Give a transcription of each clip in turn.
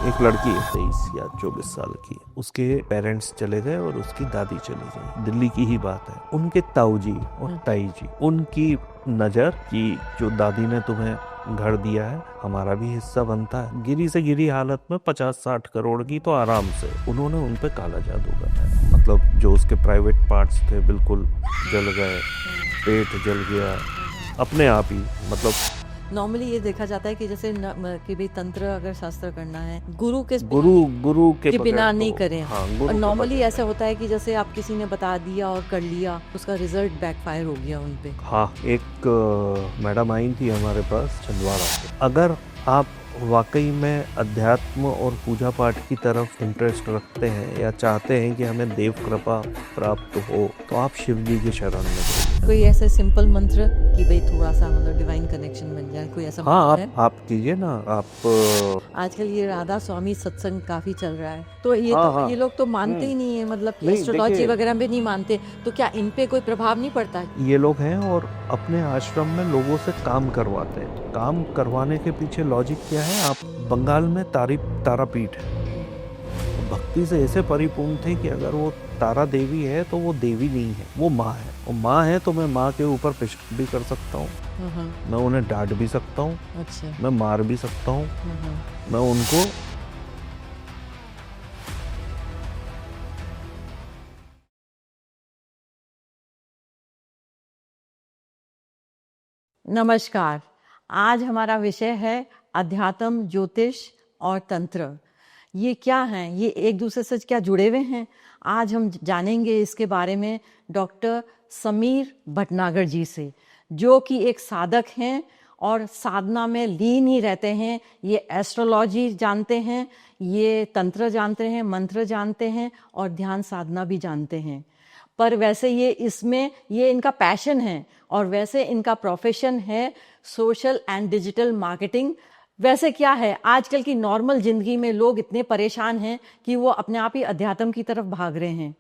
एक लड़की है 23 या 24 साल की, उसके पेरेंट्स चले गए और उसकी दादी चली गई। दिल्ली की ही बात है। उनके ताऊ जी और ताई जी, उनकी नजर कि जो दादी ने तुम्हें घर दिया है, हमारा भी हिस्सा बनता है। गिरी से गिरी हालत में 50-60 करोड़ की तो आराम से उन्होंने उन पे काला जादू कराया। मतलब जो उसके प्राइवेट पार्ट्स थे बिल्कुल जल गए, पेट जल गया अपने आप ही। मतलब नॉर्मली ये देखा जाता है कि जैसे कि भाई तंत्र अगर शास्त्र करना है गुरु के बिना नहीं करें। हाँ, और नॉर्मली ऐसा होता है कि जैसे आप किसी ने बता दिया और कर लिया, उसका रिजल्ट बैकफायर हो गया उन पे। हाँ, एक मैडम आई थी हमारे पास छिंदवाड़ा से। अगर आप वाकई में अध्यात्म और पूजा पाठ की तरफ इंटरेस्ट रखते हैं या चाहते हैं कि हमें देव कृपा प्राप्त हो, तो आप शिव जी की शरण में जाइए। कोई ऐसे सिंपल मंत्र कि भाई थोड़ा सा मतलब डिवाइन कनेक्शन बन जाए, कोई ऐसा हाँ, मंत्र है? आप कीजिए ना। आप आजकल ये राधा स्वामी सत्संग काफी चल रहा है, तो ये हाँ, तो हाँ। ये लोग तो मानते ही नहीं है, मतलब कि नहीं, एस्ट्रोलॉजी देखिए, वगैरह में नहीं मानते, तो क्या इन पे कोई प्रभाव नहीं पड़ता है? ये लोग हैं और अपने आश्रम में लोगों से काम करवाते हैं। काम करवाने के पीछे लॉजिक क्या है? आप बंगाल में तारापीठ है, भक्ति से ऐसे परिपूर्ण थे कि अगर वो तारा देवी है तो वो देवी नहीं है, वो माँ है। वो माँ है तो मैं माँ के ऊपर पिशक भी कर सकता हूँ, मैं उन्हें डांट भी सकता हूँ, अच्छा। मैं मार भी सकता हूँ, मैं उनको नमस्कार। आज हमारा विषय है अध्यात्म, ज्योतिष और तंत्र। ये क्या हैं? ये एक दूसरे से क्या जुड़े हुए हैं? आज हम जानेंगे इसके बारे में डॉक्टर समीर भटनागर जी से, जो कि एक साधक हैं और साधना में लीन ही रहते हैं। ये एस्ट्रोलॉजी जानते हैं, ये तंत्र जानते हैं, मंत्र जानते हैं और ध्यान साधना भी जानते हैं। पर वैसे ये इनका पैशन है और वैसे इनका प्रोफेशन है सोशल एंड डिजिटल मार्केटिंग। वैसे क्या है, आजकल की नॉर्मल जिंदगी में लोग इतने परेशान हैं कि वो अपने आप ही अध्यात्म की तरफ भाग रहे हैं।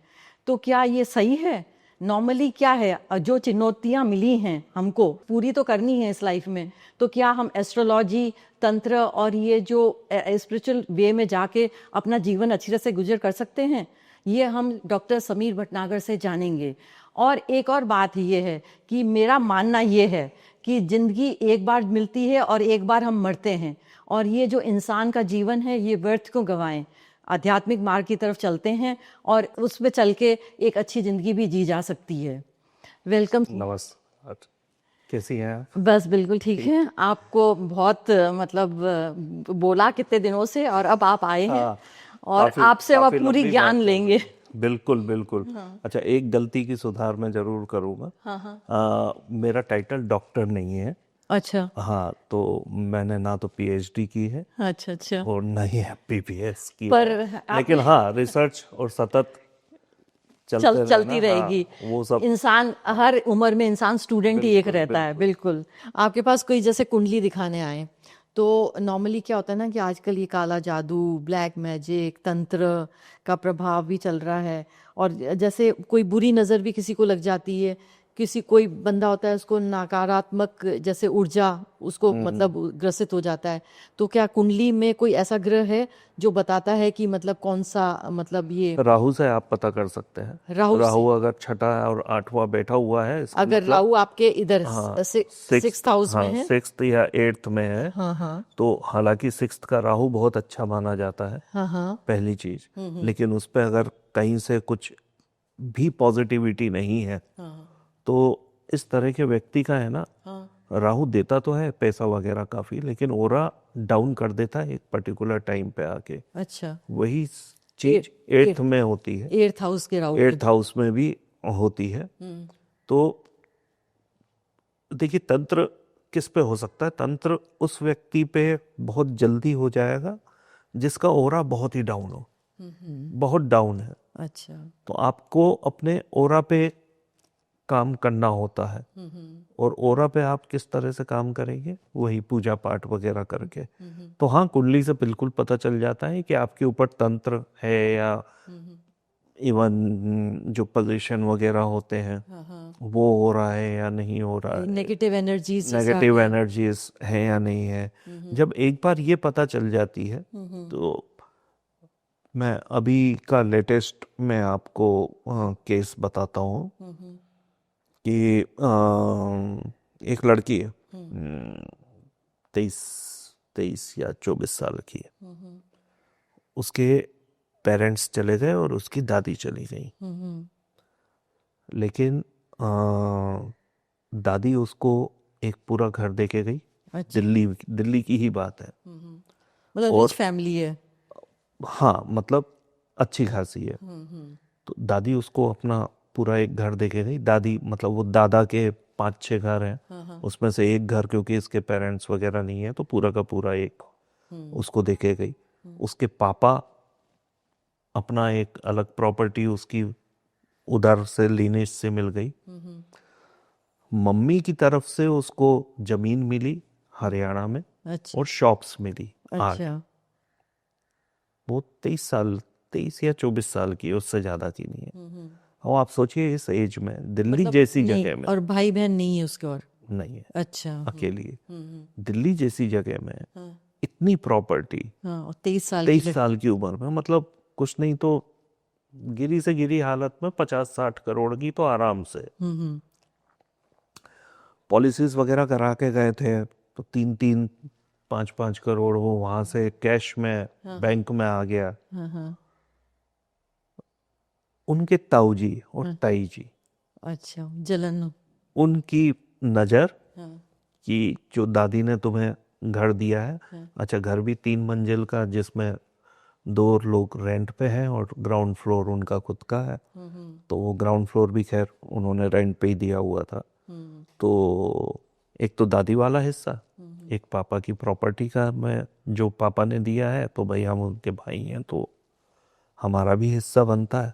तो क्या ये सही है? नॉर्मली क्या है, जो चुनौतियां मिली हैं हमको पूरी तो करनी है इस लाइफ में, तो क्या हम एस्ट्रोलॉजी, तंत्र और ये जो स्पिरिचुअल वे में जाके अपना जीवन अच्छी तरह से गुजर कर सकते हैं? ये हम डॉक्टर समीर भटनागर से जानेंगे। और एक और बात ये है कि मेरा मानना ये है कि ज़िंदगी एक बार मिलती है और एक बार हम मरते हैं, और ये जो इंसान का जीवन है ये व्यर्थ क्यों गंवाएं। आध्यात्मिक मार्ग की तरफ चलते हैं और उस पे चल के एक अच्छी ज़िंदगी भी जी जा सकती है। वेलकम। नमस्कार, कैसी हैं आप? बस बिल्कुल ठीक है। आपको बहुत मतलब बोला कितने दिनों से, और अब आप आए हैं। हाँ, और आपसे हम काफी पूरी लंबी ज्ञान बात लेंगे। बिल्कुल बिल्कुल। अच्छा, एक गलती की सुधार मैं जरूर करूंगा। मेरा टाइटल डॉक्टर नहीं है। अच्छा हाँ, तो मैंने ना तो पीएचडी की है अच्छा अच्छा। और ना ही एमबीबीएस की पर है, लेकिन हाँ, रिसर्च और सतत चलती रहना, रहेगी। हाँ, वो सब। इंसान हर उम्र में इंसान स्टूडेंट ही एक रहता है। बिल्कुल। आपके पास कोई जैसे कुंडली दिखाने आए, तो नॉर्मली क्या होता है ना कि आजकल ये काला जादू, ब्लैक मैजिक, तंत्र का प्रभाव भी चल रहा है। और जैसे कोई बुरी नज़र भी किसी को लग जाती है, कोई बंदा होता है उसको नकारात्मक जैसे ऊर्जा उसको मतलब ग्रसित हो जाता है। तो क्या कुंडली में कोई ऐसा ग्रह है जो बताता है कि मतलब कौन सा, मतलब ये राहु से आप पता कर सकते हैं। राहु अगर छठा और आठवां बैठा हुआ है, इसका अगर मतलब राहु आपके इधर हाँ, सिक्स्थ हाउस में है। सिक्स्थ या एट्थ में है। हाँ हाँ तो हालांकि सिक्स्थ का राहु बहुत अच्छा माना जाता है, हाँ हाँ। पहली चीज। लेकिन उस पे अगर कहीं से कुछ भी पॉजिटिविटी नहीं है, तो इस तरह के व्यक्ति का है ना, राहु देता तो है पैसा वगैरह काफी, लेकिन ओरा डाउन कर देता है एक पर्टिकुलर टाइम पे आके। अच्छा। वही चीज एट्थ में होती है, एट्थ हाउस के राहु। एट्थ हाउस में भी होती है। तो देखिए, तंत्र किस पे हो सकता है? तंत्र उस व्यक्ति पे बहुत जल्दी हो जाएगा जिसका ओरा बहुत ही डाउन हो, बहुत डाउन है। अच्छा। तो आपको अपने ओरा पे काम करना होता है। और ओरा पे आप किस तरह से काम करेंगे? वही पूजा पाठ वगैरह करके। तो हाँ, कुंडली से बिल्कुल पता चल जाता है कि आपके ऊपर तंत्र है, या इवन जो पोजीशन वगैरह होते हैं वो हो रहा है या नहीं हो रहा है, नेगेटिव एनर्जीज नेगेटिव एनर्जीज है या नहीं है। जब एक बार ये पता चल जाती है, तो मैं अभी का लेटेस्ट मैं आपको केस बताता हूँ कि एक लड़की है, 23 या 24 साल की है। उसके पेरेंट्स चले गए और उसकी दादी चली गई, लेकिन दादी उसको एक पूरा घर दे के गई। अच्छा। दिल्ली दिल्ली की ही बात है। मतलब रिच और फैमिली है। हाँ, मतलब अच्छी खासी है। तो दादी उसको अपना पूरा एक घर दे के गई। दादी मतलब वो दादा के 5-6 घर हैं, उसमें से एक घर, क्योंकि इसके पेरेंट्स वगैरह नहीं है, तो पूरा का पूरा एक उसको दे के गई। उसके पापा अपना एक अलग प्रॉपर्टी उसकी उधर से लीनेज से मिल गई। मम्मी की तरफ से उसको जमीन मिली हरियाणा में अच्छा। और शॉप्स मिली 8। अच्छा। वो 23 या 24 साल की है, उससे ज्यादा की नहीं है। और आप सोचिए इस एज में दिल्ली मतलब जैसी नहीं, जगह में और भाई बहन नहीं है उसके और? नहीं है, अच्छा। अकेली है। दिल्ली जैसी जगह में हाँ। इतनी प्रॉपर्टी हाँ, और 23 साल की 23 साल की उम्र में, मतलब कुछ नहीं तो गिरी से गिरी हालत में 50-60 करोड़ की तो आराम से। पॉलिसीज वगैरह करा के गए थे, तो 3-3, 5-5 करोड़ वो वहां से कैश में बैंक में आ गया। हाँ हाँ। उनके ताऊ जी और ताई जी, अच्छा, जलन। उनकी नजर हाँ। कि जो दादी ने तुम्हें घर दिया है, अच्छा घर भी 3 मंजिल का, जिसमें 2 लोग रेंट पे हैं और ग्राउंड फ्लोर उनका खुद का है। तो वो ग्राउंड फ्लोर भी खैर उन्होंने रेंट पे ही दिया हुआ था। तो एक तो दादी वाला हिस्सा, एक पापा की प्रॉपर्टी का, मैं जो पापा ने दिया है, तो भाई हम उनके भाई हैं तो हमारा भी हिस्सा बनता है।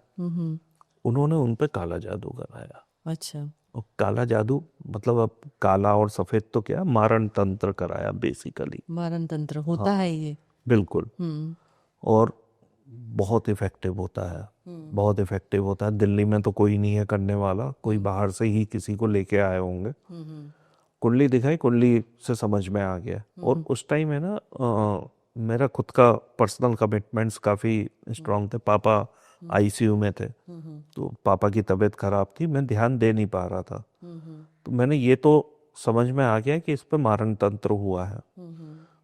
उन्होंने उन पे काला जादू कराया। अच्छा। और काला जादू मतलब अब काला और सफेद तो क्या, मारण तंत्र कराया बेसिकली। मारण तंत्र हाँ होता है ये? बिल्कुल। और बहुत इफेक्टिव होता है, बहुत इफेक्टिव होता है। दिल्ली में तो कोई नहीं है करने वाला, कोई बाहर से ही किसी को लेके आए होंगे। कुंडली दिखाई, कुंडली से समझ में आ गया। और उस टाइम है ना, मेरा खुद का पर्सनल कमिटमेंट्स काफ़ी स्ट्रांग थे। पापा आईसीयू में थे, तो पापा की तबीयत खराब थी, मैं ध्यान दे नहीं पा रहा था। तो मैंने ये तो समझ में आ गया कि इस पे मारण तंत्र हुआ है।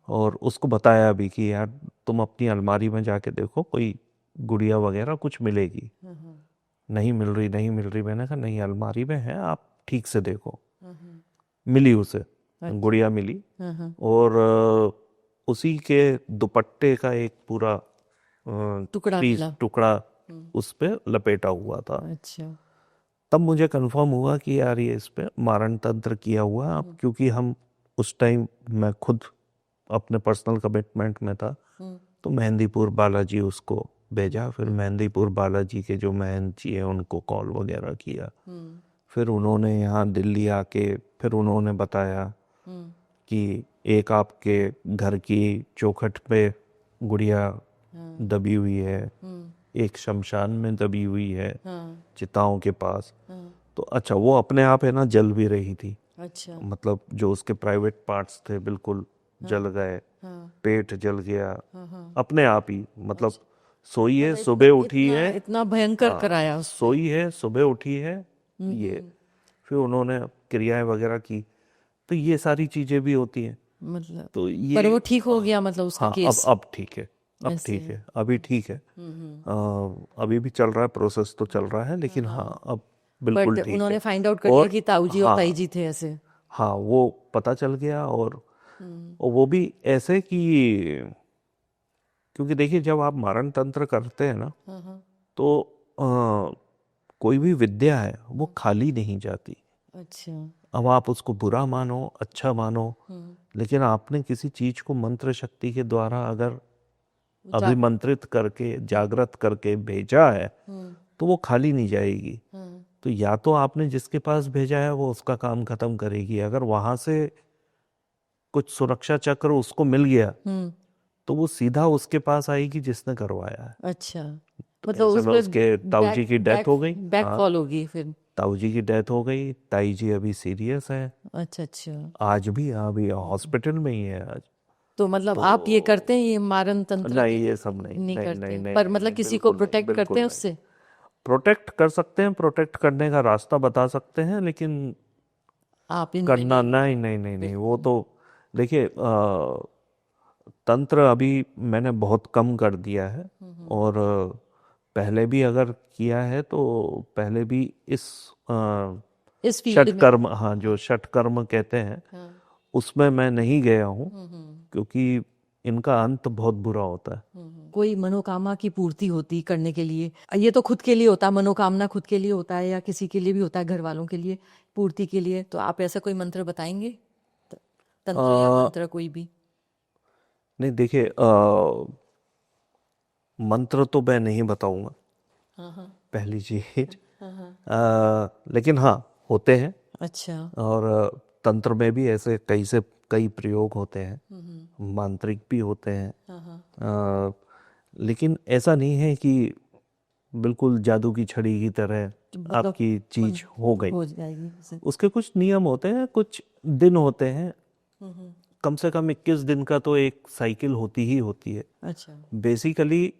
और उसको बताया भी कि यार तुम अपनी अलमारी में जाके देखो, कोई गुड़िया वगैरह कुछ मिलेगी। नहीं मिल रही, नहीं मिल रही। मैंने कहा नहीं, अलमारी में है, आप ठीक से देखो। मिली उसे, गुड़िया मिली। और उसी के दुपट्टे का एक पूरा टुकड़ा पीस, मिला। टुकड़ा उस पे लपेटा हुआ था। अच्छा। तब मुझे कंफर्म हुआ कि यार ये इस पे मारण तंत्र किया हुआ है। अब क्योंकि हम उस टाइम मैं खुद अपने पर्सनल कमिटमेंट में था, तो मेहंदीपुर बालाजी उसको भेजा। फिर मेहंदीपुर बालाजी के जो महंत जी हैं उनको कॉल वगैरह किया। फिर उन्होंने यहाँ दिल्ली आके फिर उन्होंने बताया कि एक आपके घर की चौखट पे गुड़िया दबी हुई है, एक शमशान में दबी हुई है, चिताओं के पास। तो अच्छा, वो अपने आप है ना जल भी रही थी। अच्छा। मतलब जो उसके प्राइवेट पार्ट्स थे बिल्कुल जल गए, पेट जल गया अपने आप ही। मतलब सोई है, मतलब सुबह इतना उठी इतना है। इतना भयंकर हाँ, कराया उसने? सोई है, सुबह उठी है ये। फिर उन्होंने क्रियाएं वगैरह की। तो ये सारी चीजें भी होती हैं। मतलब तो पर ये वो ठीक हो गया, मतलब उसका हाँ, केस? अब ठीक है, अब ऐसे? ठीक है, अभी ठीक है। अभी भी चल रहा है, प्रोसेस तो चल रहा है, लेकिन हाँ अब बिल्कुल बट ठीक उन्होंने है। फाइंड आउट कर लिया और कि ताऊ जी और हाँ, ताई जी थे ऐसे? हाँ वो पता चल गया। और वो भी ऐसे कि, क्योंकि देखिए जब आप मारण तंत्र करते हैं ना, तो कोई भी विद्या है वो खाली नहीं जाती। अच्छा। अब आप उसको बुरा मानो, अच्छा मानो, लेकिन आपने किसी चीज को मंत्र शक्ति के द्वारा अगर अभिमंत्रित करके जागृत करके भेजा है, तो वो खाली नहीं जाएगी। तो या तो आपने जिसके पास भेजा है वो उसका काम खत्म करेगी। अगर वहां से कुछ सुरक्षा चक्र उसको मिल गया, तो वो सीधा उसके पास आएगी जिसने करवाया है। अच्छा, तो मतलब ऐसे उस में पे उसके ताऊ जी बैक की डेथ बैक हो गई। बैक हाँ, कॉल होगी फिर? ताऊ जी की डेथ हो गई। ताई जी अभी सीरियस है, अच्छा अच्छा। आज भी अभी हॉस्पिटल में ही है आज। तो मतलब आप ये करते हैं, ये मारण तंत्र नहीं, ये सब नहीं नहीं नहीं करते नहीं हैं, नहीं पर नहीं मतलब नहीं, किसी को बिल्कुल नहीं, प्रोटेक्ट बिल्कुल करते हैं नहीं। उससे? प्रोटेक्ट कर सकते हैं, प्रोटेक्ट करने का रास्ता बता सकते हैं, लेकिन आप इनमें करना नहीं? नहीं नहीं नहीं नहीं, वो तो देखिए तंत्र अभी मैंने बहुत कम कर दिया है। और पहले भी अगर किया है तो पहले भी इस इस फील्ड में? षटकर्म, हाँ, जो षटकर्म कहते हैं, हाँ। उसमें मैं नहीं गया हूँ, क्योंकि इनका अंत बहुत बुरा होता है। कोई मनोकामना की पूर्ति होती करने के लिए, ये तो खुद के लिए होता है, मनोकामना खुद के लिए होता है या किसी के लिए भी होता है, घर वालों के लिए पूर्ति के लिए, तो आप ऐसा कोई मंत्र बताएंगे? तंत्र या अ, मंत्र कोई भी? नहीं, देखिए मंत्र तो मैं नहीं बताऊंगा, हाँ हाँ पहली चीज। हाँ हाँ। लेकिन हाँ, होते हैं। अच्छा। और तंत्र में भी ऐसे कई प्रयोग होते हैं, मांत्रिक भी होते हैं। हाँ हाँ। अ, लेकिन ऐसा नहीं है कि बिल्कुल जादू की छड़ी की तरह मतलब आपकी चीज हो गई। हो जाएगी उसे? उसके कुछ नियम होते हैं, कुछ दिन होते हैं। कम से कम 21 दिन का तो एक साइकिल होती ही होती है। अच्छा। बेसिकली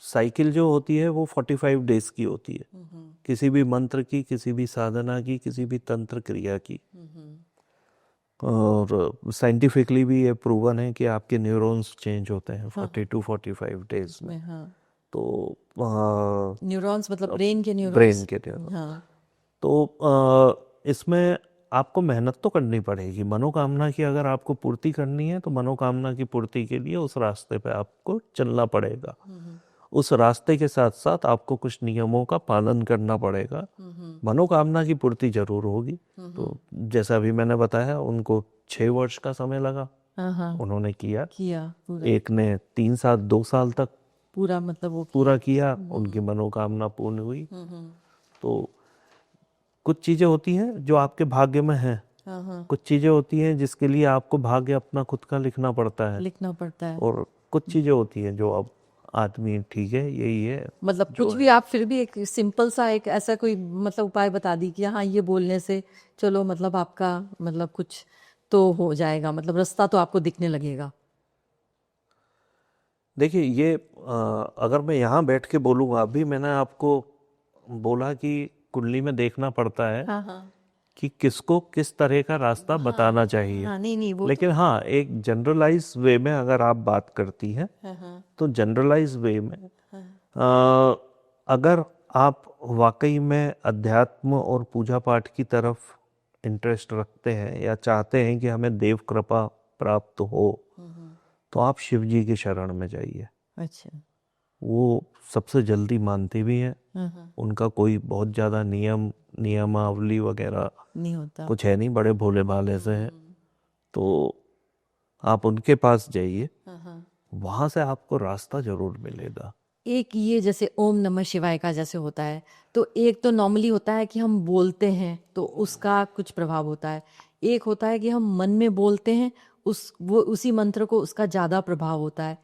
साइकिल जो होती है वो 45 डेज की होती है, किसी भी मंत्र की, किसी भी साधना की, किसी भी तंत्र क्रिया की। और साइंटिफिकली भी ये प्रूवन है कि आपके न्यूरॉन्स चेंज होते हैं 40 to 45 डेज में। में हाँ। तो न्यूरॉन्स मतलब ब्रेन के ब्रेन न्यूरॉन्स? के न्यूरॉन। हाँ। तो इसमें आपको मेहनत तो करनी पड़ेगी। मनोकामना की अगर आपको पूर्ति करनी है तो मनोकामना की पूर्ति के लिए उस रास्ते पे आपको चलना पड़ेगा। उस रास्ते के साथ साथ आपको कुछ नियमों का पालन करना पड़ेगा। मनोकामना की पूर्ति जरूर होगी। तो जैसा अभी मैंने बताया, उनको 6 वर्ष का समय लगा, हाँ हाँ। उन्होंने किया। पूरा एक ने 3 साल 2 साल तक पूरा मतलब वो पूरा किया, उनकी मनोकामना पूर्ण हुई। तो कुछ चीजें होती हैं जो आपके भाग्य में हैं, हाँ हाँ। कुछ चीजें होती हैं जिसके लिए आपको भाग्य अपना खुद का लिखना पड़ता है, लिखना पड़ता है। और कुछ चीजें होती हैं जो अब आदमी, ठीक है, यही है मतलब जो कुछ भी आप फिर भी एक सिंपल सा एक ऐसा कोई मतलब उपाय बता दी कि हाँ ये बोलने से चलो मतलब आपका मतलब कुछ तो हो जाएगा, मतलब रास्ता तो आपको दिखने लगेगा। देखिए ये अगर मैं यहाँ बैठ के बोलूँगा, अभी मैंने आपको बोला कि कुंडली में देखना पड़ता है हाँ हाँ कि किसको किस तरह का रास्ता बताना चाहिए। हाँ। नहीं नहीं वो लेकिन हाँ, एक जनरलाइज वे में अगर आप बात करती हैं, हाँ हाँ तो जनरलाइज वे में अगर आप वाकई में अध्यात्म और पूजा पाठ की तरफ इंटरेस्ट रखते हैं या चाहते हैं कि हमें देव कृपा प्राप्त हो, तो आप शिव जी की शरण में जाइए। अच्छा। वो सबसे जल्दी मानते भी हैं। हाँ हाँ। उनका कोई बहुत ज़्यादा नियमावली वगैरह नहीं होता। कुछ है नहीं, बड़े भोले भाले से हैं। तो आप उनके पास जाइए, हाँ हाँ। वहाँ से आपको रास्ता जरूर मिलेगा। एक ये जैसे ओम नमः शिवाय का जैसे होता है, तो एक तो नॉर्मली होता है कि हम बोलते हैं तो उसका कुछ प्रभाव होता है, एक होता है कि हम मन में बोलते हैं वो उसी मंत्र को उसका ज़्यादा प्रभाव होता है,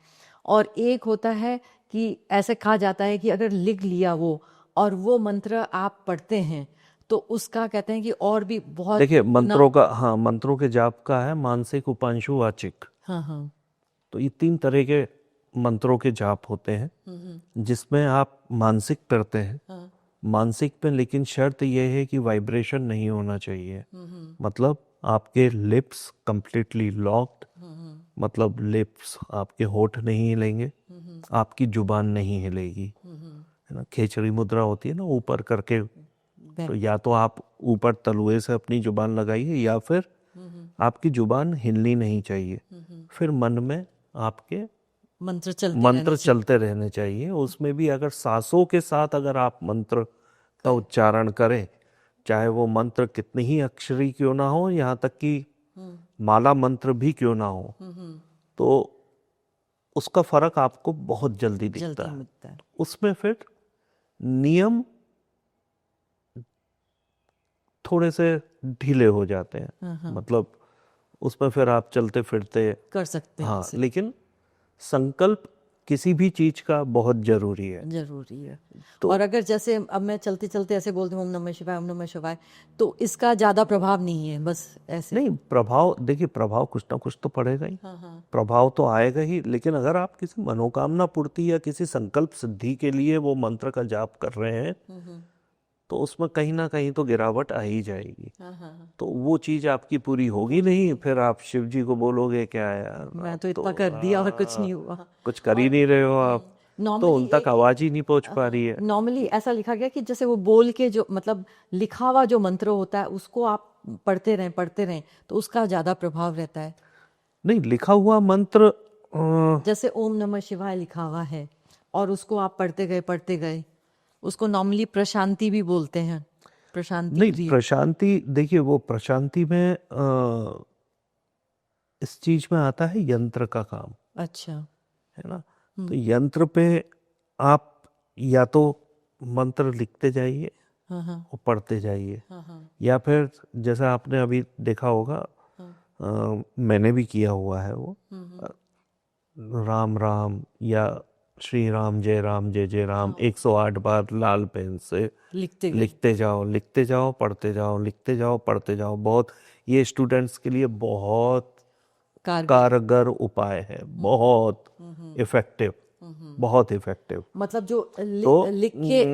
और एक होता है कि ऐसे कहा जाता है कि अगर लिख लिया वो और वो मंत्र आप पढ़ते हैं तो उसका कहते हैं कि और भी बहुत देखिए गुना। मंत्रों का, हाँ, मंत्रों के जाप का है मानसिक, उपांशु, वाचिक। हाँ हाँ। तो ये 3 तरह के मंत्रों के जाप होते हैं, जिसमें आप मानसिक करते हैं। हाँ मानसिक पे लेकिन शर्त यह है कि वाइब्रेशन नहीं होना चाहिए। मतलब आपके लिप्स कंप्लीटली लॉक्ड, मतलब लिप्स, आपके होठ नहीं हिलेंगे, आपकी जुबान नहीं हिलेगी, है ना। खेचरी मुद्रा होती है ना, ऊपर करके। तो या तो आप ऊपर तलुए से अपनी जुबान लगाइए, या फिर आपकी जुबान हिलनी नहीं चाहिए। फिर मन में आपके मंत्र चलते रहने चाहिए। उसमें भी अगर सांसों के साथ अगर आप मंत्र का उच्चारण करें, चाहे वो मंत्र कितनी ही अक्षरी क्यों ना हो, यहाँ तक कि माला मंत्र भी क्यों ना हो, तो उसका फर्क आपको बहुत जल्दी दिखता है। उसमें फिर नियम थोड़े से ढीले हो जाते हैं, मतलब उसमें फिर आप चलते फिरते कर सकते हैं। हाँ, लेकिन संकल्प किसी भी चीज का बहुत जरूरी है। जरूरी है। तो और अगर जैसे अब मैं चलते चलते ऐसे बोलती हूँ ओम नमः शिवाय ओम नमः शिवाय, तो इसका ज्यादा प्रभाव नहीं है, बस ऐसे। नहीं, प्रभाव देखिए, प्रभाव कुछ ना कुछ तो पड़ेगा ही, हाँ हाँ। प्रभाव तो आएगा ही। लेकिन अगर आप किसी मनोकामना पूर्ति या किसी संकल्प सिद्धि के लिए वो मंत्र का जाप कर रहे हैं, तो उसमें कहीं ना कहीं तो गिरावट आ ही जाएगी। हाँ हाँ। तो वो चीज आपकी पूरी होगी नहीं, फिर आप शिव जी को बोलोगे क्या यार, मैं आप तो तो इतना कर दिया और कुछ नहीं हुआ। कुछ कर ही नहीं रहे हो आप, तो नॉर्मली उन तक आवाज ही नहीं पहुंच पा रही है। नॉर्मली ऐसा लिखा गया कि जैसे वो बोल के जो मतलब लिखा हुआ जो मंत्र होता है उसको आप पढ़ते रहें तो उसका ज्यादा प्रभाव रहता है। नहीं, लिखा हुआ मंत्र जैसे ओम नमः शिवाय लिखा हुआ है और उसको आप पढ़ते गए, उसको नॉर्मली प्रशांति भी बोलते हैं, प्रशांति नहीं, क्रिया। प्रशांति देखिए, वो प्रशांति में इस चीज में आता है यंत्र का काम, अच्छा। है ना। तो यंत्र पे आप या तो मंत्र लिखते जाइए हाँ हाँ और पढ़ते जाइए, हाँ हाँ या फिर जैसा आपने अभी देखा होगा, मैंने भी किया हुआ है वो, राम राम या श्री राम जय जय राम 108 बार लाल पेन से लिखते गए। लिखते जाओ पढ़ते जाओ, लिखते जाओ पढ़ते जाओ। बहुत, ये स्टूडेंट्स के लिए बहुत कारगर। कारगर उपाय है, बहुत इफेक्टिव, बहुत इफेक्टिव। मतलब जो तो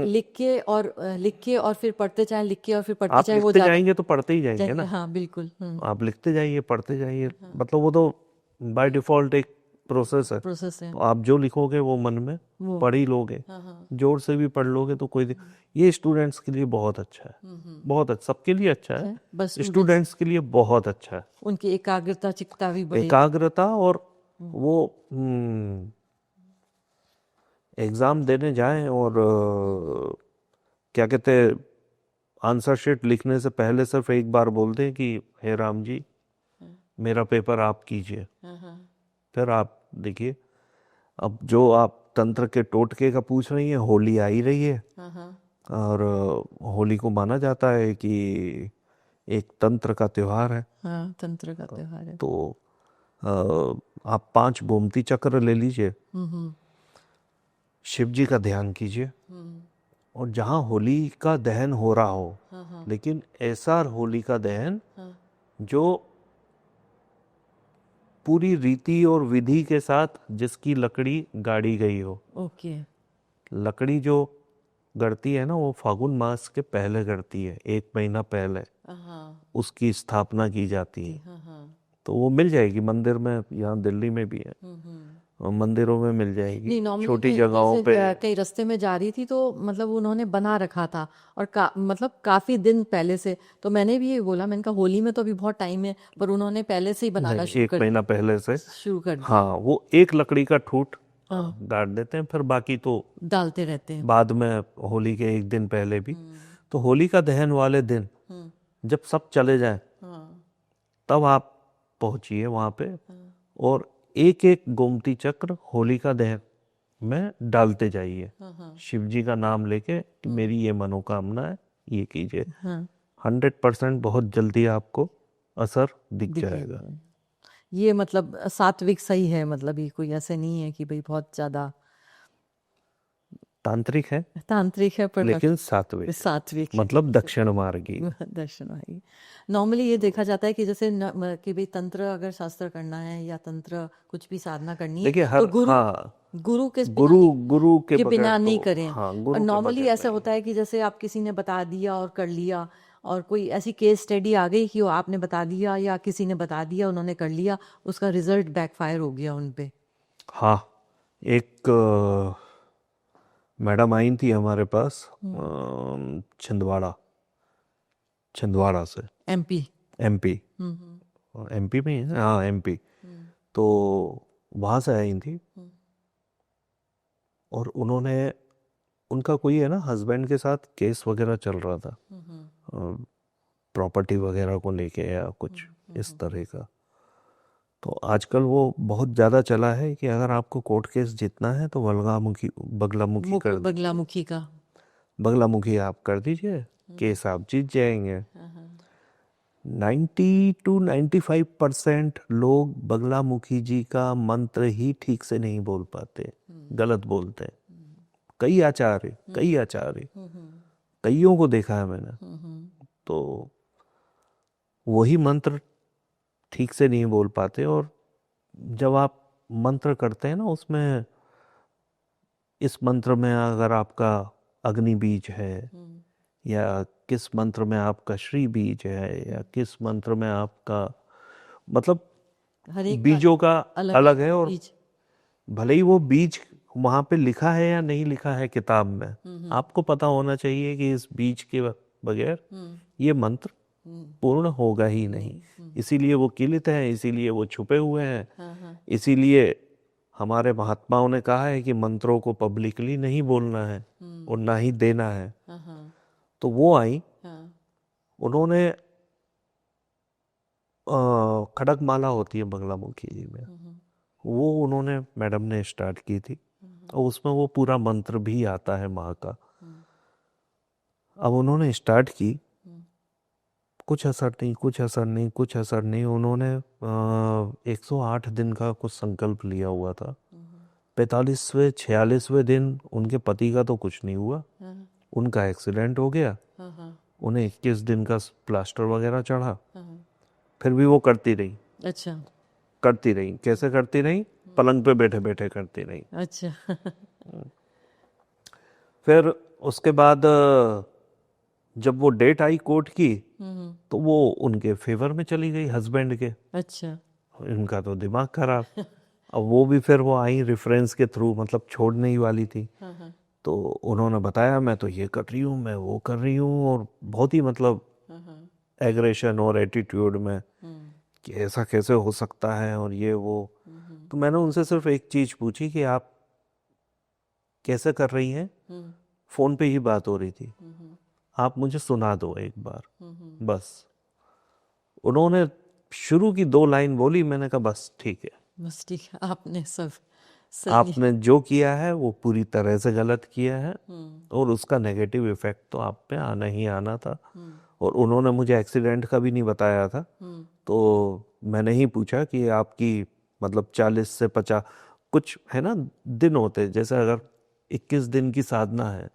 लिख के और फिर पढ़ते जाए, लिख के और फिर पढ़ते आप जाए, वो लिखते ज्यादा। जाएंगे तो पढ़ते ही जाएंगे ना। हाँ बिल्कुल। आप लिखते जाइए पढ़ते जाइए, मतलब वो तो बाय डिफॉल्ट एक प्रोसेस है। प्रोसेस है तो आप जो लिखोगे वो मन में वो। पढ़ ही लोगे, हाँ हाँ। जोर से भी पढ़ लोगे तो कोई ये स्टूडेंट्स के लिए बहुत अच्छा है, बहुत अच्छा, सबके लिए अच्छा है, बस स्टूडेंट्स के लिए बहुत अच्छा है। उनकी एकाग्रता चिकता भी बढ़े। एकाग्रता, और वो एग्जाम देने जाएं और क्या कहते हैं, आंसर शीट लिखने से पहले सिर्फ एक बार बोल दें कि हे राम जी मेरा पेपर आप कीजिए, फिर आप देखिए। अब जो आप तंत्र के टोटके का पूछ रही हैं, होली आ ही रही है, और होली को माना जाता है कि एक तंत्र का त्योहार है। हाँ, तंत्र का त्योहार है। तो आप 5 गोमती चक्र ले लीजिए, शिव जी का ध्यान कीजिए, और जहाँ होली का दहन हो रहा हो, लेकिन ऐसा होली का दहन जो पूरी रीति और विधि के साथ जिसकी लकड़ी गाड़ी गई हो। ओके। लकड़ी जो गड़ती है ना, वो फागुन मास के पहले गड़ती है, 1 महीना पहले उसकी स्थापना की जाती है। तो वो मिल जाएगी मंदिर में, यहाँ दिल्ली में भी है, और मंदिरों में मिल जाएगी, नहीं, नॉर्मली छोटी जगहों पे। कहीं रास्ते में जा रही थी तो मतलब उन्होंने बना रखा था और मतलब काफी दिन पहले से। तो मैंने भी ये बोला, मैंने कहा होली में तो अभी बहुत टाइम है, पर उन्होंने पहले से ही बनाना नहीं, 1 महीना पहले से शुरू कर दिया। हाँ, वो एक लकड़ी का ठूठ गाड़ देते हैं, फिर बाकी तो डालते रहते हैं बाद में, होली के 1 दिन पहले भी। तो होली का दहन वाले दिन जब सब चले जाएं, तब आप पहुंचिए वहां पे, और एक एक गोमती चक्र होली का दहन में डालते जाइए, शिव जी का नाम लेके कि मेरी ये मनोकामना है, ये कीजिए। 100% बहुत जल्दी आपको असर दिख जाएगा। ये मतलब सात्विक सही है, मतलब ये कोई ऐसे नहीं है कि भाई बहुत ज्यादा तांत्रिक है, तांत्रिक है, पर लेकिन सात्विक मतलब दक्षिण मार्गी। दर्शन भाई। नॉर्मली ये देखा जाता है कि जैसे कि भाई तंत्र अगर शास्त्र करना है या तंत्र कुछ भी साधना करनी है, देखिए हर, तो गुरु हाँ, गुरु के गुरु के बिना बगैर नहीं तो, करें। हाँ, और गुरु के नॉर्मली बगैर ऐसा नहीं। होता है कि जैसे आप किसी ने बता दिया और कर लिया, और कोई ऐसी केस स्टडी आ गई कि वो आपने बता दिया या किसी ने बता दिया, उन्होंने कर लिया, उसका रिजल्ट बैकफायर हो गया उन पे। हाँ, एक मैडम आई थी हमारे पास, छिंदवाड़ा से, एमपी। एमपी, एमपी में ही है, हाँ एमपी। तो वहाँ से आई थी, और उन्होंने, उनका कोई है ना हस्बैंड के साथ केस वगैरह चल रहा था, प्रॉपर्टी वगैरह को लेके या कुछ इस तरह का। तो आजकल वो बहुत ज़्यादा चला है कि अगर आपको कोर्ट केस जीतना है तो बगलामुखी कर दीजिए, बगलामुखी का। बगलामुखी आप कर दीजिए, केस आप जीत जाएंगे। 90 to 95% लोग बगलामुखी जी का मंत्र ही ठीक से नहीं बोल पाते, गलत बोलते हैं। कई आचार्य कईयों को देखा है मैंने, तो वही मंत्र ठीक से नहीं बोल पाते। और जब आप मंत्र करते हैं ना, उसमें इस मंत्र में अगर आपका अग्नि बीज है, या किस मंत्र में आपका श्री बीज है, या किस मंत्र में आपका, मतलब हर एक बीजों का अलग अलग है। और बीज। भले ही वो बीज वहां पे लिखा है या नहीं लिखा है किताब में, आपको पता होना चाहिए कि इस बीज के बगैर ये मंत्र पूर्ण होगा ही नहीं। इसीलिए वो किलित है, इसीलिए वो छुपे हुए हैं। इसीलिए हमारे महात्माओं ने कहा है कि मंत्रों को पब्लिकली नहीं बोलना है और ना ही देना है। तो वो आई, उन्होंने खड़गमाला होती है बगलामुखी जी में, वो उन्होंने, मैडम ने स्टार्ट की थी, और उसमें वो पूरा मंत्र भी आता है माँ का। अब उन्होंने स्टार्ट की, कुछ असर नहीं। उन्होंने 108 दिन का कुछ संकल्प लिया हुआ था। 45वें 46वें दिन उनके पति का तो कुछ नहीं हुआ, उनका एक्सीडेंट हो गया। उन्हें 21 दिन का प्लास्टर वगैरह चढ़ा, फिर भी वो करती रही। अच्छा। करती रही, कैसे करती रही? पलंग पे बैठे बैठे करती रही। अच्छा। फिर उसके बाद जब वो डेट आई कोर्ट की, तो वो उनके फेवर में चली गई, हस्बैंड के। अच्छा। इनका तो दिमाग खराब। अब वो भी फिर वो आई रेफरेंस के थ्रू, मतलब छोड़ने ही वाली थी। तो उन्होंने बताया, मैं तो ये कर रही हूँ, मैं वो कर रही हूँ, और बहुत ही मतलब एग्रेशन और एटीट्यूड में कि ऐसा कैसे हो सकता है, और ये वो। तो मैंने उनसे सिर्फ एक चीज पूछी कि आप कैसे कर रही हैं? फोन पे ही बात हो रही थी, आप मुझे सुना दो एक बार, बस। उन्होंने शुरू की 2 लाइन बोली, मैंने कहा बस ठीक है, बस ठीक है, आपने सब सही। आपने जो किया है वो पूरी तरह से गलत किया है, और उसका नेगेटिव इफेक्ट तो आप पे आना ही आना था। और उन्होंने मुझे एक्सीडेंट का भी नहीं बताया था, तो मैंने ही पूछा कि आपकी मतलब 40 से 50 कुछ है ना दिन होते, जैसे अगर 21 दिन की साधना है,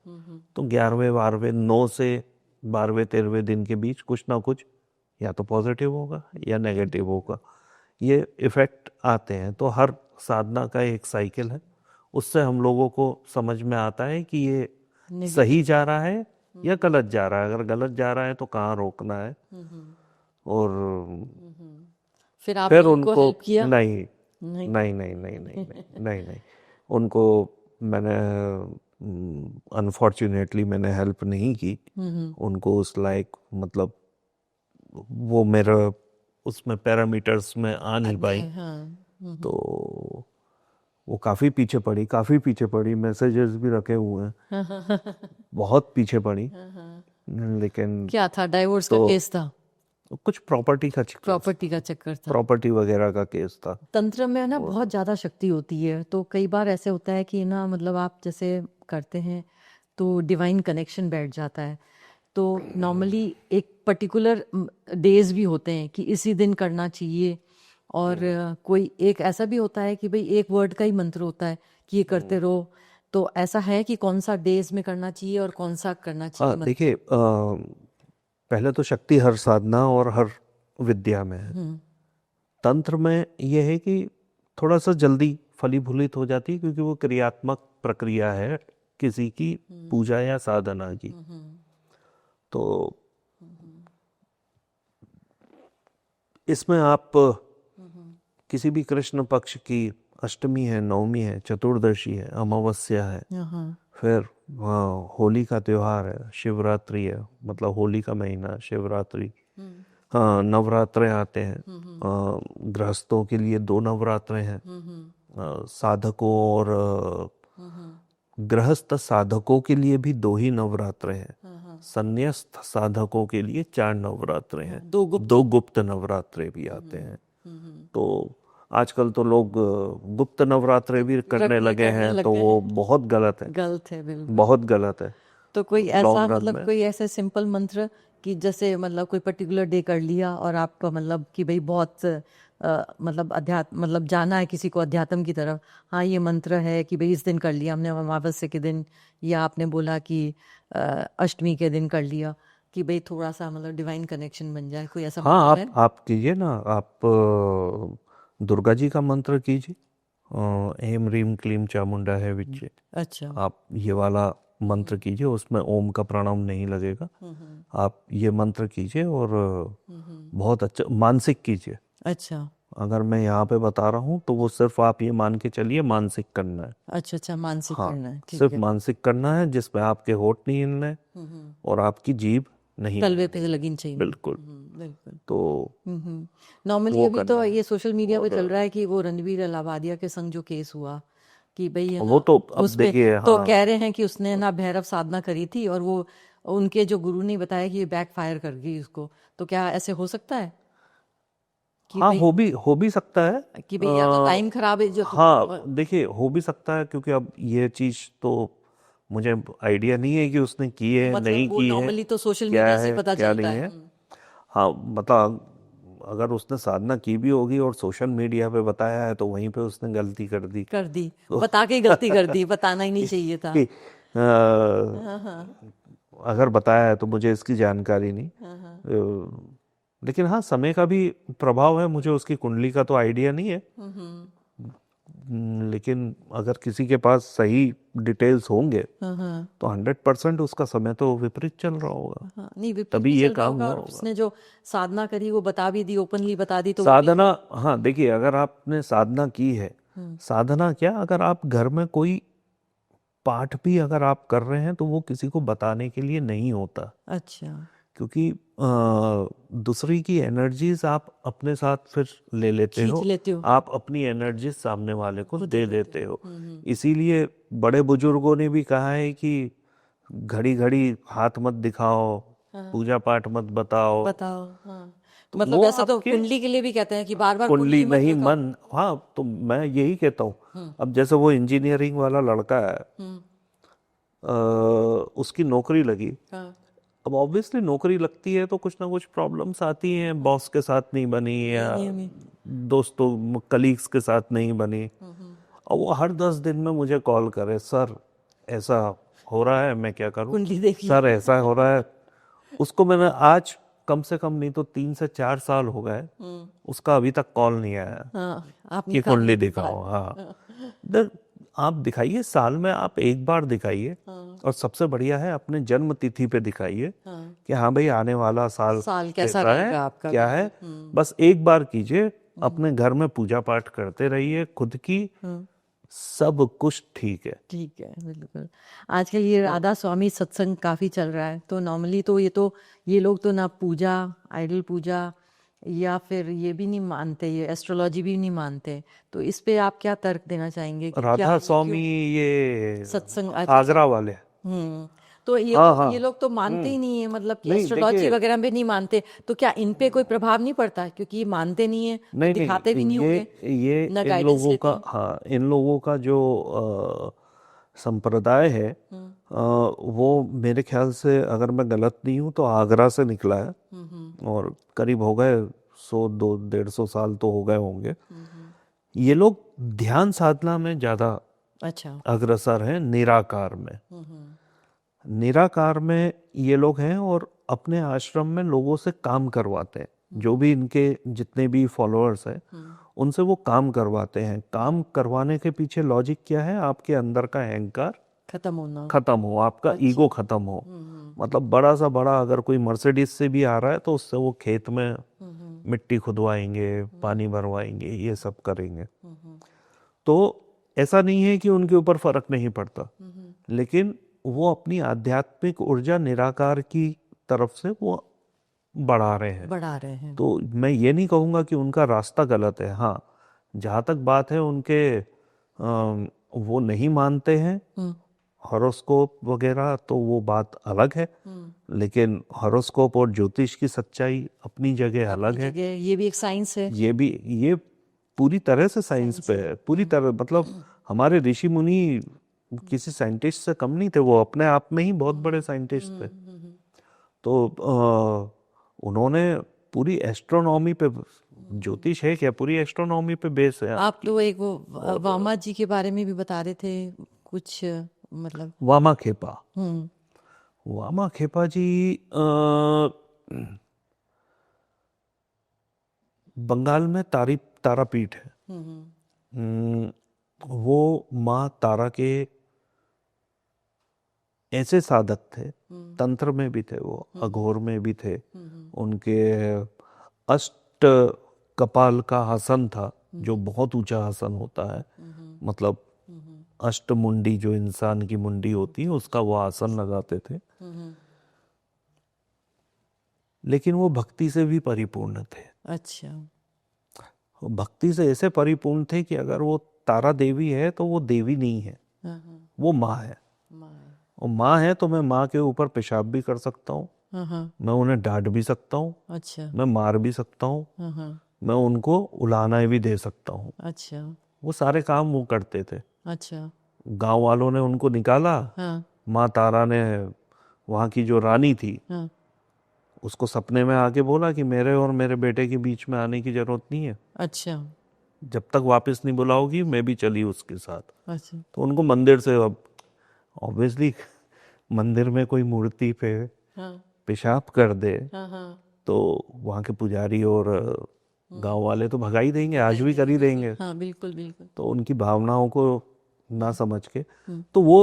तो 11वें 12वें 9 से 12वें 13वें दिन के बीच कुछ ना कुछ या तो पॉजिटिव होगा या नेगेटिव होगा, ये इफेक्ट आते हैं। तो हर साधना का एक साइकिल है, उससे हम लोगों को समझ में आता है कि ये सही जा रहा है या गलत जा रहा है। अगर गलत जा रहा है तो कहाँ रोकना है। और फिर आपने फिर उनको उनको हेल्प किया? नहीं नहीं। नहीं नहीं नहीं नहीं नहीं नहीं, उनको मैंने अनफॉर्चुनेटली मैंने हेल्प नहीं की उनको उस लायक, मतलब वो मेरा उसमें पैरामीटर्स में आ नहीं पाई। तो वो काफ़ी पीछे पड़ी, मैसेजेस भी रखे हुए हैं, बहुत पीछे पड़ी। लेकिन क्या था, डाइवोर्स का तो केस था? कुछ प्रॉपर्टी का चक्कर था। प्रॉपर्टी वगैरह का केस था। तंत्र में ना बहुत ज़्यादा शक्ति होती है, तो कई बार ऐसे होता है कि ना, मतलब आप जैसे करते हैं तो डिवाइन कनेक्शन बैठ जाता है। तो नॉर्मली एक पर्टिकुलर डेज भी होते हैं कि इसी दिन करना चाहिए, और कोई एक ऐसा भी होता है कि भाई एक वर्ड का ही मंत्र होता है कि ये करते रहो। तो ऐसा है कि कौन सा डेज में करना चाहिए और कौन सा करना चाहिए मंत्र? देखिए, पहले तो शक्ति हर साधना और हर विद्या में है। तंत्र में यह है कि थोड़ा सा जल्दी फलीभूत हो जाती है, क्योंकि वो क्रियात्मक प्रक्रिया है किसी की पूजा या साधना की। तो इसमें आप किसी भी कृष्ण पक्ष की अष्टमी है, नवमी है, चतुर्दशी है, अमावस्या है, फिर होली का त्योहार है, शिवरात्रि है, मतलब होली का महीना, शिवरात्रि, हाँ, नवरात्रे आते हैं। गृहस्थों के लिए 2 नवरात्रे हैं, साधकों और गृहस्थ साधकों के लिए भी 2 ही नवरात्रे हैं, संन्यास्त साधकों के लिए 4 नवरात्रे हैं, 2 गुप्त नवरात्रे भी आते हैं। तो आजकल तो लोग गुप्त नवरात्रे भी करने लगे हैं, तो वो बहुत गलत है, गलत है, बिल्कुल बहुत गलत है। तो कोई ऐसा, लॉन्ग रन मतलब में कोई ऐसे सिंपल मंत्र कि जैसे मतलब कोई पर्टिकुलर डे कर लिया और आपका मतलब कि भाई बहुत मतलब अध्यात्म मतलब जाना है किसी को अध्यात्म की तरफ, हाँ ये मंत्र है कि भाई इस दिन कर लिया हमने अमावस्या के दिन, या आपने बोला कि अष्टमी के दिन कर लिया, कि भाई थोड़ा सा मतलब डिवाइन कनेक्शन बन जाए, कोई ऐसा हाँ, मतलब है? आप कीजिए ना, आप दुर्गा जी का मंत्र कीजिए, एम रीम क्लीम चामुंडा है विच्चे, अच्छा। आप ये वाला मंत्र कीजिए, उसमें ओम का प्राणायाम नहीं लगेगा। आप ये मंत्र कीजिए और बहुत अच्छा मानसिक कीजिए। अच्छा अगर मैं यहाँ पे बता रहा हूँ तो वो सिर्फ आप ये मान के चलिए मानसिक करना है। अच्छा अच्छा, मानसिक हाँ, करना है, ठीक सिर्फ है। मानसिक करना है, जिसमें आपके होठ नहीं हिलने और आपकी जीभ नहीं तलवे पे हिलनी। लगनी चाहिए। बिल्कुल। बिल्कुल। तो नॉर्मली वो अभी तो करना है। ये सोशल मीडिया पे और चल रहा है कि वो रणवीर अलाहाबादिया के संग जो केस हुआ कि भाई है वो ना, तो अब उस पे देखिए, तो हाँ, कह रहे हैं कि उसने ना भैरव साधना करी थी और वो उनके जो गुरु ने बताया कि ये बैक फायर कर गई उसको। तो क्या ऐसे हो सकता है कि हाँ, भाई हो भी सकता है। या तो टाइम खराब है जो हाँ, देखिए, हो भी सकता है, क्योंकि अब ये चीज तो मुझे आइडिया नहीं है कि उसने की है मतलब नहीं वो की है, नॉर्मली तो सोशल क्या मीडिया से ही है पता क्या चलता नहीं है। है। हाँ, मतलब अगर उसने साधना की भी होगी और सोशल मीडिया पे बताया है तो वहीं पे उसने गलती कर दी। कर दी, तो बता के ही गलती कर दी, बताना ही नहीं चाहिए था। कि, हाँ हाँ अगर बताया है तो मुझे इसकी जानकारी नहीं। हाँ हाँ। लेकिन हाँ, समय का भी प्रभाव है, मुझे उसकी कुंडली का तो आइडिया नहीं है। लेकिन अगर किसी के पास सही डिटेल्स होंगे हाँ हाँ तो 100% उसका समय तो विपरीत चल रहा होगा, हाँ, नहीं विपरीत भी तभी ये चल रहा काम होगा, हुआ और होगा। उसने जो साधना करी वो बता भी दी, ओपनली बता दी, तो वो भी साधना, हाँ देखिए, अगर आपने साधना की है, साधना क्या, अगर आप घर में कोई पाठ भी अगर आप कर रहे हैं तो वो किसी को बताने के लिए नहीं होता, अच्छा। क्योंकि दूसरी की एनर्जीज आप अपने साथ फिर ले लेते खींच हो, लेते हो, आप अपनी एनर्जीज सामने वाले को खुद दे दे देते देते हो। हो। इसीलिए बड़े बुजुर्गों ने भी कहा है कि घड़ी घड़ी हाथ मत दिखाओ, हाँ पूजा पाठ मत बताओ। बताओ, हाँ तो मतलब वो ऐसा तो आपके कुंडली के लिए भी कहते हैं कि बार बार कुंडली कुंडली मत नहीं, दिखाओ। मन, हाँ, तो मैं यही कहता हूँ। अब जैसे वो इंजीनियरिंग वाला लड़का है, उसकी नौकरी लगी। हाँ अब ऑब्वियसली नौकरी लगती है तो कुछ ना कुछ प्रॉब्लम्स आती हैं, बॉस के साथ नहीं बनी या नहीं हमें दोस्तों कलीग्स के साथ नहीं बनी, और वो हर 10 दिन में मुझे कॉल करे, सर ऐसा हो रहा है, मैं क्या करूं, कुंडली देख लो। सर ऐसा हो रहा है। उसको मैंने आज कम से कम नहीं तो 3 से 4 साल हो गए, उसका अभी तक कॉल नहीं आया हाँ आप कि निकालिए कुंडली इस दिखाओ। बार। हाँ, आप दिखाइए, साल में आप एक बार दिखाइए, और सबसे बढ़िया है अपने जन्म तिथि पे दिखाइए हाँ कि हाँ भाई, आने वाला साल साल कैसा कैसा है, रहेगा आपका, क्या है। बिल्कुल। बस एक बार कीजिए, अपने घर में पूजा पाठ करते रहिए खुद की, सब कुछ ठीक है। ठीक है, बिल्कुल। आजकल ये राधा स्वामी सत्संग काफी चल रहा है, तो नॉर्मली तो ये लोग तो ना पूजा, आइडल पूजा, या फिर ये भी नहीं मानते, ये एस्ट्रोलॉजी भी नहीं मानते। तो इस पे आप क्या तर्क देना चाहेंगे कि क्या राधा ये क्यों स्वामी, ये सत्संग, अच्छा। आगरा वाले। तो हाँ, हाँ। ये लोग तो मानते ही नहीं है, मतलब कि नहीं एस्ट्रोलॉजी देखिए, वगैरह में नहीं मानते, तो क्या इन पे कोई प्रभाव नहीं पड़ता, क्योंकि ये मानते नहीं है तो नहीं दिखाते भी नहीं, नहीं होंगे, ये ना इन गाइडेंस लोगों लेते का, हैं। हाँ, इन लोगों का जो संप्रदाय है, वो मेरे ख्याल से, अगर मैं गलत नहीं हूँ, तो आगरा से निकला है, और करीब हो गए 100, 200, 150 साल तो हो गए होंगे। ये लोग ध्यान साधना में ज्यादा अच्छा। अग्रसर हैं, निराकार में। निराकार में ये लोग हैं, और अपने आश्रम में लोगों से काम करवाते हैं, जो भी इनके जितने भी फॉलोअर्स हैं उनसे वो काम करवाते हैं। काम करवाने के पीछे लॉजिक क्या है, आपके अंदर का अहंकार खत्म होना। खत्म हो, आपका ईगो खत्म हो। मतलब बड़ा सा बड़ा अगर कोई मर्सिडीज से भी आ रहा है तो उससे वो खेत में मिट्टी खुदवाएंगे, पानी भरवाएंगे, ये सब करेंगे। तो ऐसा नहीं है कि उनके ऊपर फर्क नहीं पड़ता, लेकिन वो अपनी आध्यात्मिक ऊर्जा निराकार की तरफ से वो बढ़ा रहे हैं। बढ़ा रहे हैं। तो मैं ये नहीं कहूँगा कि उनका रास्ता गलत है। हाँ, जहाँ तक बात है उनके, वो नहीं मानते हैं हॉरोस्कोप वगैरह, तो वो बात अलग है। लेकिन हॉरोस्कोप और ज्योतिष की सच्चाई अपनी जगह अलग है। ये भी एक साइंस है। ये पूरी तरह से साइंस पे है, पूरी तरह। मतलब हमारे ऋषि मुनि किसी साइंटिस्ट से कम नहीं थे, वो अपने आप में ही बहुत बड़े साइंटिस्ट थे। तो उन्होंने पूरी एस्ट्रोनॉमी पे, ज्योतिष है क्या, पूरी एस्ट्रोनॉमी पे बेस है। आप तो एक वो वामा जी के बारे में भी बता रहे थे कुछ, मतलब। वामा खेपा, हम्म वामा खेपा जी बंगाल में तारापीठ है। हम्म हम्म, वो माँ तारा के ऐसे साधक थे, तंत्र में भी थे वो, अघोर में भी थे। उनके अष्ट कपाल का आसन था, जो बहुत ऊंचा आसन होता है, मतलब अष्ट मुंडी, जो इंसान की मुंडी होती है उसका वो आसन लगाते थे। लेकिन वो भक्ति से भी परिपूर्ण थे। अच्छा। वो भक्ति से ऐसे परिपूर्ण थे कि अगर वो तारा देवी है तो वो देवी नहीं है, वो माँ है। और माँ है तो मैं माँ के ऊपर पेशाब भी कर सकता हूँ, मैं उन्हें डांट भी सकता हूँ, अच्छा। मैं मार भी सकता हूँ, मैं उनको उलाना भी दे सकता हूँ। अच्छा। वो सारे काम वो करते थे। अच्छा। गांव वालों ने उनको निकाला, हाँ माँ तारा ने, वहाँ की जो रानी थी, हाँ। उसको सपने में आके बोला कि मेरे और मेरे बेटे के बीच में आने की जरूरत नहीं है, अच्छा। जब तक वापस नहीं बुलाओगी मैं भी चली उसके साथ। अच्छा। तो उनको मंदिर से, अब ऑब्वियसली मंदिर में कोई मूर्ति पे हाँ पेशाब कर दे हाँ हाँ। तो वहाँ के पुजारी और गांव वाले तो भगा ही देंगे, आज भी कर ही देंगे। हाँ बिल्कुल बिल्कुल। तो उनकी भावनाओं को ना समझ के, तो वो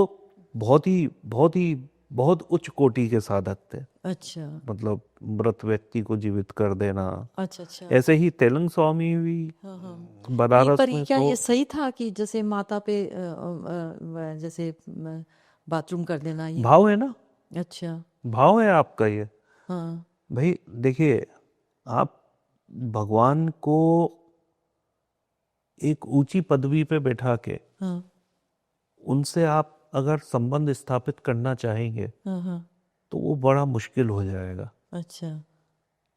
बहुत ही बहुत ही बहुत उच्च कोटि के साधक थे। अच्छा। मतलब मृत व्यक्ति को जीवित कर देना। अच्छा। अच्छा। ऐसे ही तेलंग स्वामी भी हाँ हाँ। बनारस पर में क्या तो ये सही था कि जैसे माता पे जैसे बाथरूम कर देना, ये? भाव है ना, अच्छा। भाव है आपका ये। हाँ भाई देखिए, आप भगवान को एक ऊंची पदवी पे बैठा के हाँ उनसे आप अगर संबंध स्थापित करना चाहेंगे हाँ हाँ। तो वो बड़ा मुश्किल हो जाएगा। अच्छा।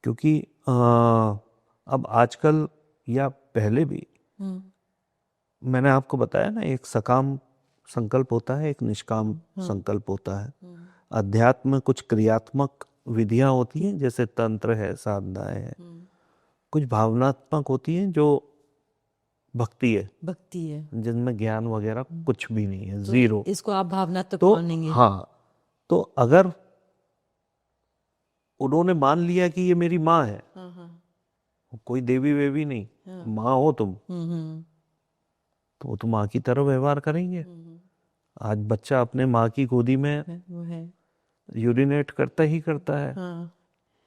क्योंकि अब आजकल या पहले भी मैंने आपको बताया ना, एक सकाम संकल्प होता है, एक निष्काम संकल्प होता है। अध्यात्म में कुछ क्रियात्मक विधियां होती हैं, जैसे तंत्र है, साधनाएं हैं। कुछ भावनात्मक होती हैं जो भक्ति है, भक्ति है। जिनमें ज्ञान वगैरह कुछ भी नहीं है, तो जीरो। इसको आप भावना तक तो मानेंगे? हाँ, तो अगर उन्होंने मान लिया कि ये मेरी माँ है, हाँ हाँ। कोई देवी वेवी नहीं, हाँ। माँ हो तुम, हम्म तो वो तो माँ की तरह व्यवहार करेंगे। आज बच्चा अपने माँ की गोदी में वो है। यूरिनेट करता ही करता है, हाँ।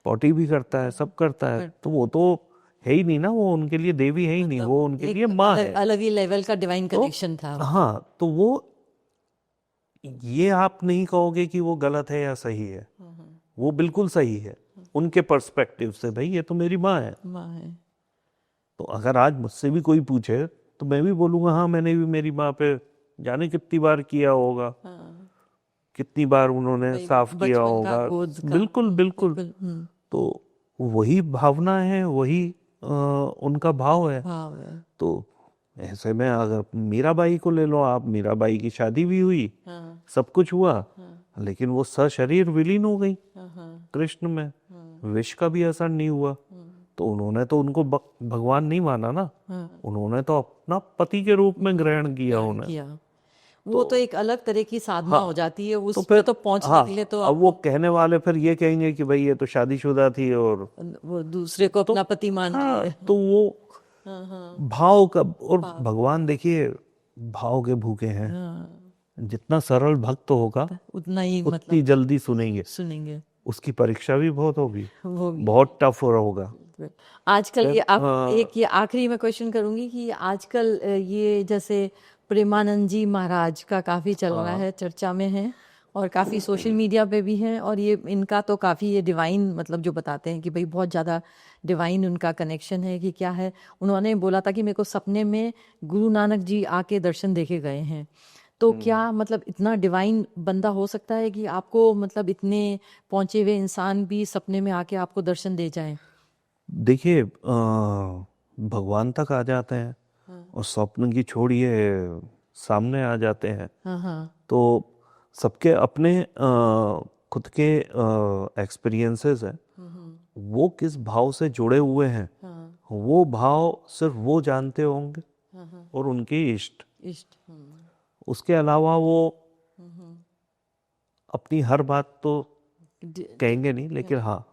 पॉटी भी करता है, सब करता है। पर तो वो तो है ही नहीं ना, वो उनके लिए देवी है ही नहीं, वो उनके लिए माँ अलग है। अलग ही लेवल का डिवाइन तो कनेक्शन था। हाँ, तो वो, ये आप नहीं कहोगे कि वो गलत है या सही है, वो बिल्कुल सही है उनके पर्सपेक्टिव से। भाई ये तो मेरी माँ है। माँ है। तो अगर आज मुझसे भी कोई पूछे तो मैं भी बोलूंगा, हाँ मैंने भी मेरी माँ पे जाने कितनी बार किया होगा, हाँ। कितनी बार उन्होंने भाई साफ किया बचपन का, होगा। गोद का। बिल्कुल बिल्कुल। बिल्कुल। तो वही भावना है, वही उनका भाव है। भाव है। तो ऐसे में अगर मीराबाई को ले लो आप, मीराबाई की शादी भी हुई, हाँ सब कुछ हुआ, हाँ लेकिन वो सशरीर विलीन हो गई हाँ हाँ कृष्ण में, विष का भी असर नहीं हुआ। तो उन्होंने तो उनको भगवान नहीं माना ना, हाँ। उन्होंने तो अपना पति के रूप में ग्रहण किया उन्हें। किया। वो तो एक अलग तरह की साधना हाँ, हो जाती है, तो उस फिर पे तो पहुंचने हाँ, के लिए तो अब वो आपको कहने वाले फिर ये कहेंगे कि भाई ये तो शादीशुदा थी, और वो दूसरे को तो अपना पति मान रही हाँ, है। तो वो हाँ हाँ भाव का, और भगवान देखिए भाव के भूखे हैं। हाँ। जितना सरल भक्त होगा उतना ही उतनी मतलब जल्दी सुनेंगे, सुनेंगे। उसकी परीक्षा भी बहुत होगी, वो बहुत टफ होगा। आजकल फिर ये एक ये आखिरी मैं क्वेश्चन करूंगी कि आजकल ये जैसे प्रेमानंद जी महाराज का काफी चल रहा है, चर्चा में है, और काफी सोशल मीडिया पे भी है, और ये इनका तो काफी ये डिवाइन, मतलब जो बताते हैं कि भाई बहुत ज्यादा डिवाइन उनका कनेक्शन है कि क्या है। उन्होंने बोला था कि मेरे को सपने में गुरु नानक जी आके दर्शन देके गए हैं। तो क्या मतलब इतना डिवाइन बंदा हो सकता है कि आपको, मतलब इतने पहुंचे हुए इंसान भी सपने में आके आपको दर्शन दे जाए? देखिए, भगवान तक आ जाते हैं और स्वप्न की छोड़िए सामने आ जाते हैं। हाँ हाँ तो सबके अपने खुद के एक्सपीरियंसेस हैं वो किस भाव से जुड़े हुए हैं, हाँ, वो भाव सिर्फ वो जानते होंगे हाँ, और उनके इष्ट। इष्ट, उसके अलावा वो अपनी हर बात तो कहेंगे नहीं, लेकिन हाँ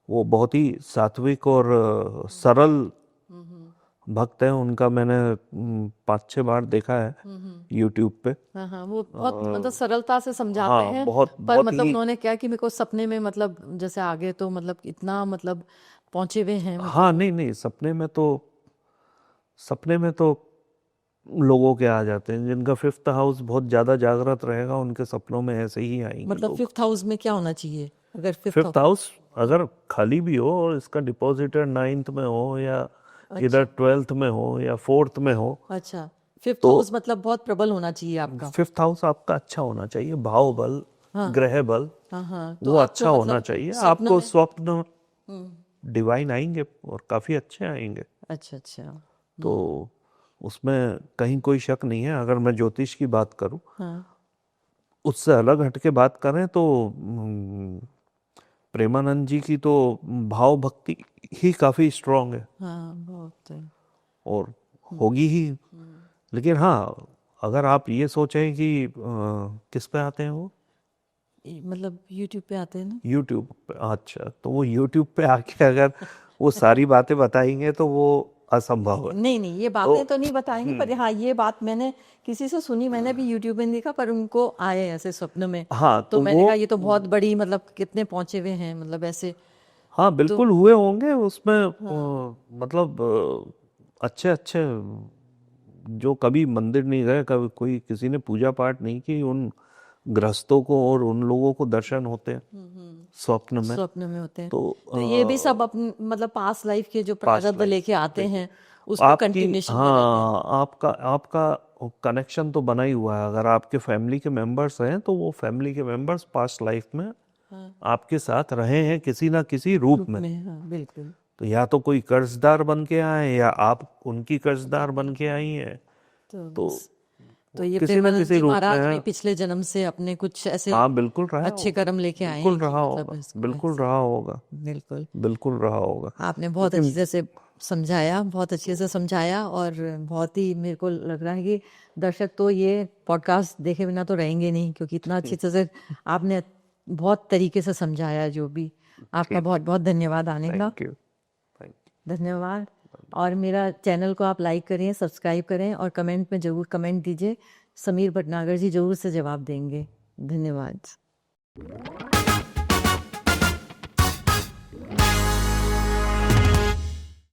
वो बहुत ही सात्विक और सरल भक्त है। उनका मैंने 5-6 बार देखा है यूट्यूब पे। हाँ हाँ, वो बहुत मतलब सरलता से समझाते हाँ, हैं। बहुत पर बहुत मतलब ही। उन्होंने क्या कि मेरे को सपने में मतलब जैसे आगे तो मतलब इतना मतलब पहुंचे हुए हैं हाँ, नहीं नहीं, सपने में तो लोगों के आ जाते हैं जिनका 5th हाउस बहुत ज्यादा जागृत रहेगा, उनके सपनों में ऐसे ही आएंगे मतलब लोग। 5th हाउस में क्या होना चाहिए अगर 5th 5th हाउस अगर खाली भी हो और इसका डिपॉजिटर 9th में हो या इधर 12th में हो या 4th में हो, अच्छा 5th तो हाउस मतलब बहुत प्रबल होना चाहिए आपका। 5th हाउस आपका अच्छा होना चाहिए, भाव बल, हाँ ग्रह बल, हाँ हाँ, तो वो आपको अच्छा होना मतलब चाहिए। स्वप्न आपको में स्वप्न डिवाइन आएंगे और काफी अच्छे आएंगे, अच्छा अच्छा तो उसमें कहीं कोई शक नहीं है। अगर मैं ज्योतिष की बात करूं, हाँ उससे अलग हटके बात करें तो प्रेमानंद जी की तो भाव भक्ति ही काफी स्ट्रांग है हाँ बहुत है। और होगी ही। लेकिन हाँ, अगर आप ये सोचें कि किस पे आते हैं वो, मतलब यूट्यूब पे आते हैं ना। यूट्यूब पे, अच्छा, तो वो यूट्यूब पे आके अगर वो सारी बातें बताएंगे तो वो असंभव है। नहीं नहीं, ये तो बातें तो नहीं बताएंगे, पर हाँ ये बात मैंने किसी से सुनी, मैंने भी यूट्यूब में देखा, पर उनको आए ऐसे स्वप्न में। हाँ, तो तो मैंने वो, कहा ये तो बहुत बड़ी मतलब कितने पहुंचे हुए हैं मतलब ऐसे। हाँ तो बिल्कुल हुए होंगे उसमें। हाँ मतलब अच्छे अच्छे, जो कभी मंदिर नहीं गए, कभी कोई किसी ने पूजा पाठ नहीं की, उन गृहस्थों को और उन लोगों को दर्शन होते हैं स्वप्न में। स्वप्न में होते हैं। तो तो ये भी सब अपने मतलब पास्ट लाइफ के जो पास्ट प्रारब्ध लाइफ, लेके आते देखिए हैं उसको आपकी, कंटिन्यूशन में रहते हैं। हाँ आपका आपका कनेक्शन तो बना ही हुआ है। अगर आपके फैमिली के मेंबर्स हैं तो वो फैमिली के मेंबर्स पास्ट लाइफ में हाँ आपके साथ रहे हैं किसी ना किसी रूप ग्रुप में। में, हाँ बिल्कुल। तो या तो कोई कर्जदार बन के आए या आप उनकी कर्जदार बन के आई हैं, तो तो बस, तो ये किसी ना प्रेमानंद किसी जी रूप में महाराज है। भी पिछले जन्म से अपने कुछ ऐसे हाँ बिल्कुल रहा अच्छे होगा, कर्म लेके आए बिल्कुल हैं कि रहा मतलब होगा, इसको बिल्कुल ऐसे। रहा होगा, बिल्कुल। बिल्कुल रहा होगा। आपने बहुत लेकिन अच्छे से समझाया, बहुत अच्छे से समझाया, और बहुत ही मेरे को लग रहा है कि दर्शक तो ये पॉडकास्ट देखे बिना तो रहेंगे नहीं, क्योंकि इतना अच्छे से आपने बहुत तरीके से समझाया जो भी। आपका ठीक, बहुत बहुत धन्यवाद आने का। थैंक यू, थैंक धन्यवाद। और मेरा चैनल को आप लाइक करें, सब्सक्राइब करें, और कमेंट में ज़रूर कमेंट दीजिए। समीर भटनागर जी ज़रूर से जवाब देंगे। धन्यवाद।